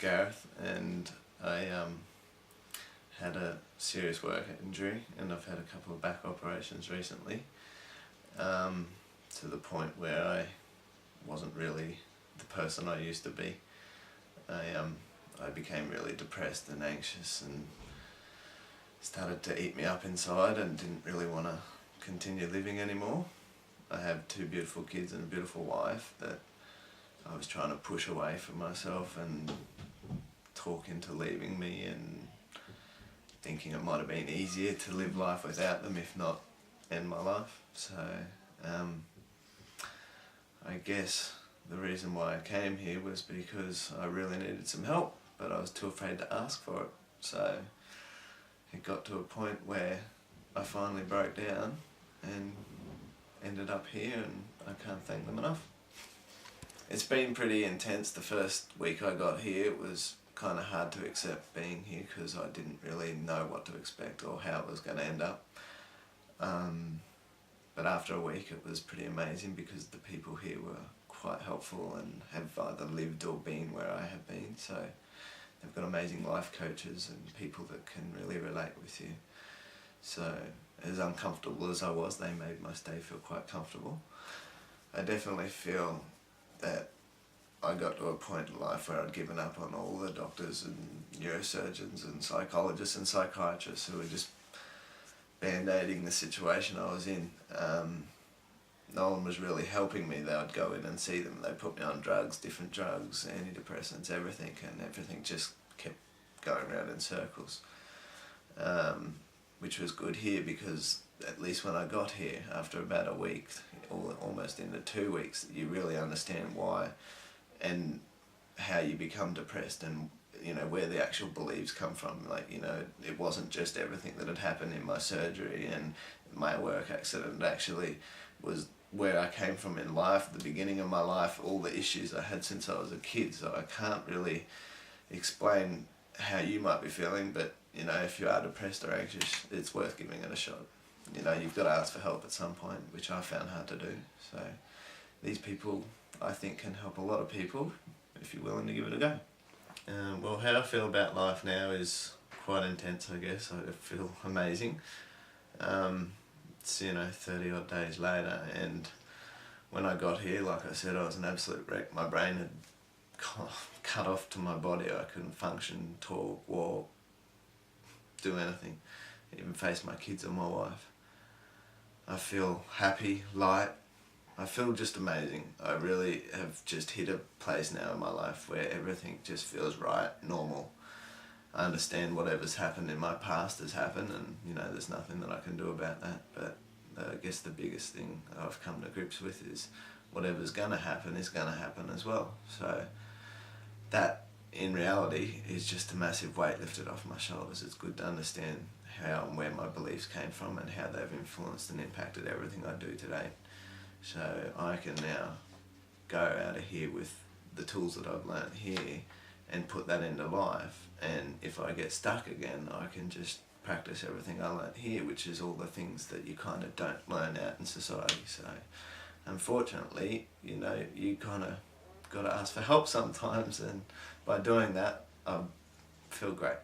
Gareth, and I had a serious work injury, and I've had a couple of back operations recently, to the point where I wasn't really the person I used to be. I became really depressed and anxious and started to eat me up inside and didn't really want to continue living anymore. I have two beautiful kids and a beautiful wife that I was trying to push away from myself and talk into leaving me, and thinking it might have been easier to live life without them, if not end my life. So I guess the reason why I came here was because I really needed some help, but I was too afraid to ask for it. So it got to a point where I finally broke down and ended up here, and I can't thank them enough. It's been pretty intense. The first week I got here, it was kind of hard to accept being here because I didn't really know what to expect or how it was going to end up. But after a week it was pretty amazing because the people here were quite helpful and have either lived or been where I have been. So they've got amazing life coaches and people that can really relate with you. So as uncomfortable as I was, they made my stay feel quite comfortable. I definitely feel that I got to a point in life where I'd given up on all the doctors and neurosurgeons and psychologists and psychiatrists who were just band-aiding the situation I was in. No one was really helping me. They would go in and see them. They put me on drugs, different drugs, antidepressants, everything, and everything just kept going around in circles. Which was good here because at least when I got here, after about a week, or almost into 2 weeks, you really understand why and how you become depressed, and where the actual beliefs come from. It wasn't just everything that had happened in my surgery and my work accident. It actually was where I came from in life, the beginning of my life, all the issues I had since I was a kid. So I can't really explain how you might be feeling, but if you are depressed or anxious, it's worth giving it a shot. You've got to ask for help at some point, which I found hard to do. So these people, I think, can help a lot of people if you're willing to give it a go. Well, how I feel about life now is quite intense, I guess. I feel amazing. It's 30 odd days later, and when I got here, like I said, I was an absolute wreck. My brain had cut off to my body. I couldn't function, talk, walk, do anything, even face my kids or my wife. I feel happy, light. I feel just amazing. I really have just hit a place now in my life where everything just feels right, normal. I understand whatever's happened in my past has happened, and there's nothing that I can do about that. But I guess the biggest thing I've come to grips with is whatever's gonna happen is gonna happen as well. So that, in reality, is just a massive weight lifted off my shoulders. It's good to understand how and where my beliefs came from and how they've influenced and impacted everything I do today. So I can now go out of here with the tools that I've learnt here and put that into life, and if I get stuck again, I can just practice everything I learnt here, which is all the things that you kind of don't learn out in society. So unfortunately, you kind of got to ask for help sometimes, and by doing that, I feel great.